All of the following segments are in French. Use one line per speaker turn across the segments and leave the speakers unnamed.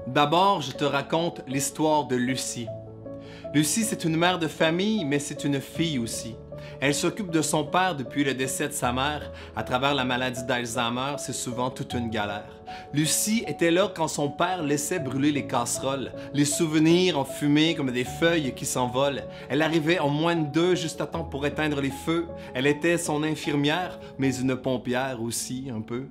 D'abord, je te raconte l'histoire de Lucie. Lucie, c'est une mère de famille, mais c'est une fille aussi. Elle s'occupe de son père depuis le décès de sa mère. À travers la maladie d'Alzheimer, c'est souvent toute une galère. Lucie était là quand son père laissait brûler les casseroles, les souvenirs en fumée comme des feuilles qui s'envolent. Elle arrivait en moins de 2 juste à temps pour éteindre les feux. Elle était son infirmière, mais une pompière aussi, un peu.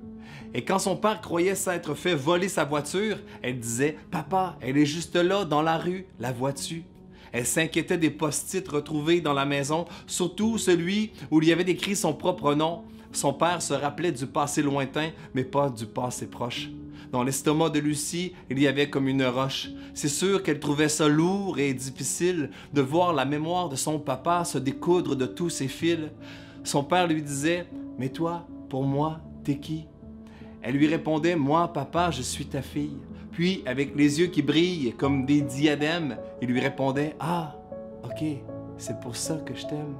Et quand son père croyait s'être fait voler sa voiture, elle disait « Papa, elle est juste là, dans la rue, la vois-tu? » Elle s'inquiétait des post-it retrouvés dans la maison, surtout celui où il y avait écrit son propre nom. Son père se rappelait du passé lointain, mais pas du passé proche. Dans l'estomac de Lucie, il y avait comme une roche. C'est sûr qu'elle trouvait ça lourd et difficile de voir la mémoire de son papa se découdre de tous ses fils. Son père lui disait « Mais toi, pour moi, t'es qui? » Elle lui répondait « Moi, papa, je suis ta fille. » Puis, avec les yeux qui brillent comme des diadèmes, il lui répondait « Ah, ok, c'est pour ça que je t'aime. »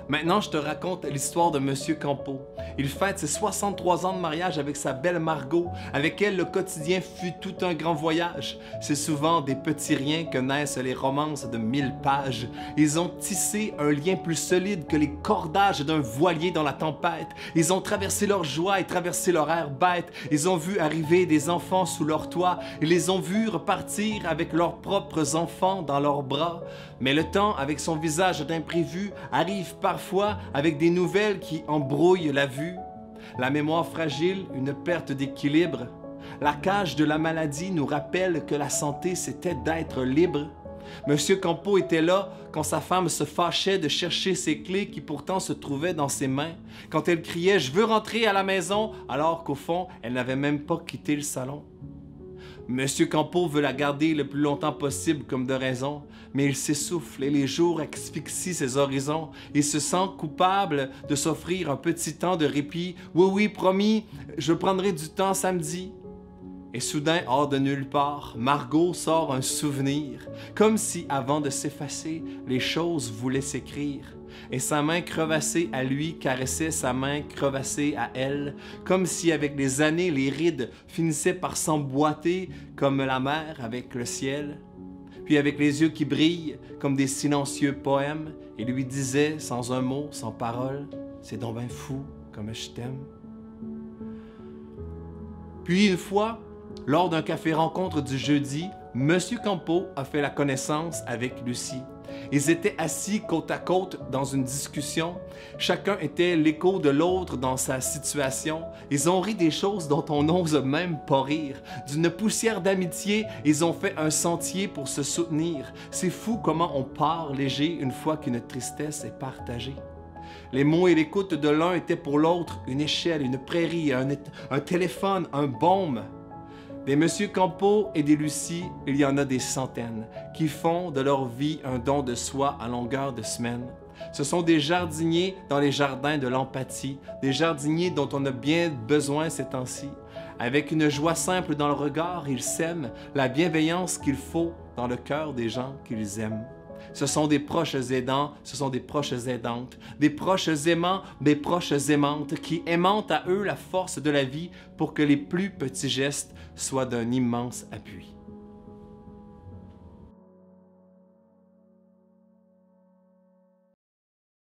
Maintenant, je te raconte l'histoire de Monsieur Campeau. Il fête ses 63 ans de mariage avec sa belle Margot, avec elle le quotidien fut tout un grand voyage. C'est souvent des petits riens que naissent les romances de 1000 pages. Ils ont tissé un lien plus solide que les cordages d'un voilier dans la tempête. Ils ont traversé leur joie et traversé leur air bête. Ils ont vu arriver des enfants sous leur toit. Ils les ont vus repartir avec leurs propres enfants dans leurs bras. Mais le temps, avec son visage d'imprévu, arrive parfois avec des nouvelles qui embrouillent la vue. La mémoire fragile, une perte d'équilibre. La cage de la maladie nous rappelle que la santé, c'était d'être libre. Monsieur Campeau était là quand sa femme se fâchait de chercher ses clés qui pourtant se trouvaient dans ses mains. Quand elle criait « Je veux rentrer à la maison » alors qu'au fond, elle n'avait même pas quitté le salon. Monsieur Campeau veut la garder le plus longtemps possible comme de raison, mais il s'essouffle et les jours asphyxient ses horizons. Il se sent coupable de s'offrir un petit temps de répit. « Oui, oui, promis, je prendrai du temps samedi. » Et soudain, hors de nulle part, Margot sort un souvenir, comme si, avant de s'effacer, les choses voulaient s'écrire. Et sa main crevassée à lui caressait sa main crevassée à elle, comme si avec les années les rides finissaient par s'emboîter comme la mer avec le ciel. Puis avec les yeux qui brillent comme des silencieux poèmes, il lui disait sans un mot, sans parole, « C'est donc ben fou comme je t'aime. » Puis une fois, lors d'un café-rencontre du jeudi, Monsieur Campeau a fait la connaissance avec Lucie. Ils étaient assis côte à côte dans une discussion. Chacun était l'écho de l'autre dans sa situation. Ils ont ri des choses dont on n'ose même pas rire. D'une poussière d'amitié, ils ont fait un sentier pour se soutenir. C'est fou comment on part léger une fois qu'une tristesse est partagée. Les mots et l'écoute de l'un étaient pour l'autre une échelle, une prairie, un téléphone, un baume. Des Monsieur Campeau et des Lucie, il y en a des centaines qui font de leur vie un don de soi à longueur de semaine. Ce sont des jardiniers dans les jardins de l'empathie, des jardiniers dont on a bien besoin ces temps-ci. Avec une joie simple dans le regard, ils sèment la bienveillance qu'il faut dans le cœur des gens qu'ils aiment. Ce sont des proches aidants, ce sont des proches aidantes, des proches aimants, des proches aimantes qui aimantent à eux la force de la vie pour que les plus petits gestes soient d'un immense appui.